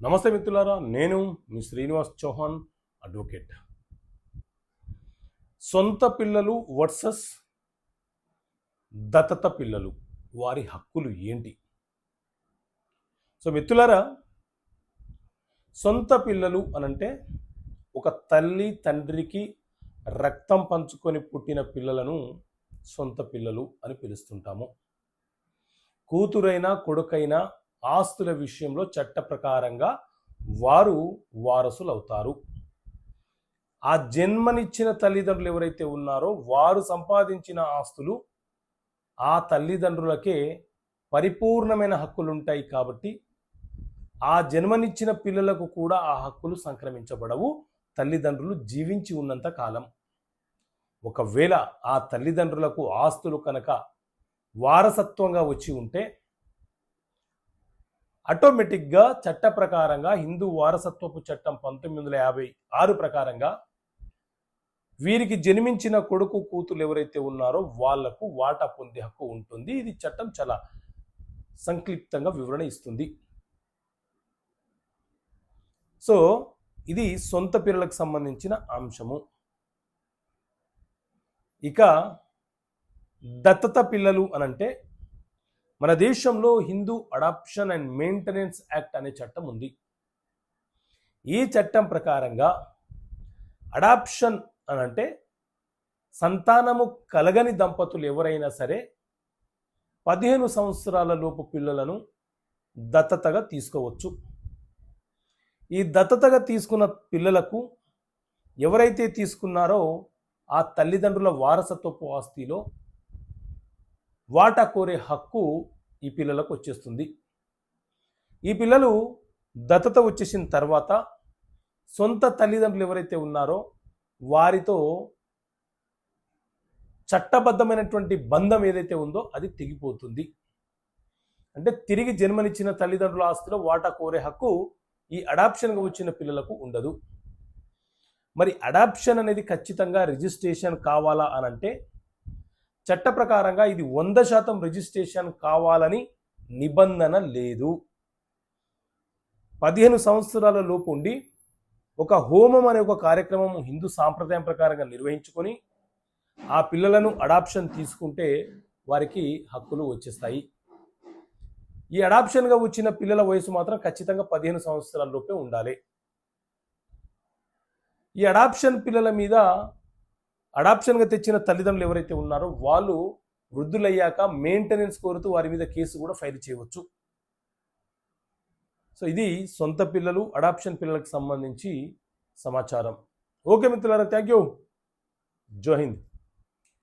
నమస్తే మిత్రులారా, నేను మీ శ్రీనివాస్ చౌహాన్ అడ్వకేట్. సొంత పిల్లలు వర్సెస్ దత్తత పిల్లలు, వారి హక్కులు ఏంటి? సో మిత్రులారా, సొంత పిల్లలు అనంటే ఒక తల్లి తండ్రికి రక్తం పంచుకొని పుట్టిన పిల్లలను సొంత పిల్లలు అని పిలుస్తుంటాము. కూతురైనా కొడుకైనా ఆస్తుల విషయంలో చట్ట ప్రకారంగా వారు వారసులు అవుతారు. ఆ జన్మనిచ్చిన తల్లిదండ్రులు ఎవరైతే ఉన్నారో వారు సంపాదించిన ఆస్తులు ఆ తల్లిదండ్రులకే పరిపూర్ణమైన హక్కులు ఉంటాయి. కాబట్టి ఆ జన్మనిచ్చిన పిల్లలకు కూడా ఆ హక్కులు సంక్రమించబడవు తల్లిదండ్రులు జీవించి ఉన్నంత కాలం. ఒకవేళ ఆ తల్లిదండ్రులకు ఆస్తులు కనుక వారసత్వంగా వచ్చి ఉంటే ఆటోమేటిక్గా చట్ట ప్రకారంగా హిందూ వారసత్వపు చట్టం 1956 ప్రకారంగా వీరికి జన్మించిన కొడుకు కూతురు ఎవరైతే ఉన్నారో వాళ్లకు వాటా పొందే హక్కు ఉంటుంది. ఇది చట్టం చాలా సంక్లిప్తంగా వివరణ ఇస్తుంది. సో ఇది సొంత పిల్లలకు సంబంధించిన అంశము. ఇక దత్తత పిల్లలు అనంటే మన దేశంలో Hindu adoption and maintenance act అనే చట్టం ఉంది. ఈ చట్టం ప్రకారంగా అడాప్షన్ అనంటే సంతానము కలగని దంపతులు ఎవరైనా సరే 15 సంవత్సరాల లోపు పిల్లలను దత్తతగా తీసుకోవచ్చు. ఈ దత్తతగా తీసుకున్న పిల్లలకు ఎవరైతే తీసుకున్నారో ఆ తల్లిదండ్రుల వారసత్వపు ఆస్తిలో వాటా కోరే హక్కు ఈ పిల్లలకు వచ్చేస్తుంది. ఈ పిల్లలు దత్తత వచ్చేసిన తర్వాత సొంత తల్లిదండ్రులు ఎవరైతే ఉన్నారో వారితో చట్టబద్ధమైనటువంటి బంధం ఏదైతే ఉందో అది తెగిపోతుంది. అంటే తిరిగి జన్మనిచ్చిన తల్లిదండ్రుల ఆస్తిలో వాటా కోరే హక్కు ఈ అడాప్షన్గా వచ్చిన పిల్లలకు ఉండదు. మరి అడాప్షన్ అనేది ఖచ్చితంగా రిజిస్ట్రేషన్ కావాలా అనంటే చట్ట ప్రకారంగా ఇది 100% రిజిస్ట్రేషన్ కావాలని నిబంధన లేదు. 15 సంవత్సరాల లోపు ఉండి ఒక హోమం అనే ఒక కార్యక్రమం హిందూ సాంప్రదాయం ప్రకారంగా నిర్వహించుకొని ఆ పిల్లలను అడాప్షన్ తీసుకుంటే వారికి హక్కులు వచ్చేస్తాయి. ఈ అడాప్షన్గా వచ్చిన పిల్లల వయసు మాత్రం ఖచ్చితంగా 15 సంవత్సరాల లోపే ఉండాలి. ఈ అడాప్షన్ పిల్లల మీద అడాప్షన్గా తెచ్చిన తల్లిదండ్రులు ఎవరైతే ఉన్నారో వాళ్ళు వృద్ధులయ్యాక మెయింటెనెన్స్ కోరుతూ వారి మీద కేసు కూడా ఫైల్ చేయవచ్చు. సో ఇది సొంత పిల్లలు అడాప్షన్ పిల్లలకు సంబంధించి సమాచారం. ఓకే మిత్రులారా, థ్యాంక్ యూ. జై హింద్.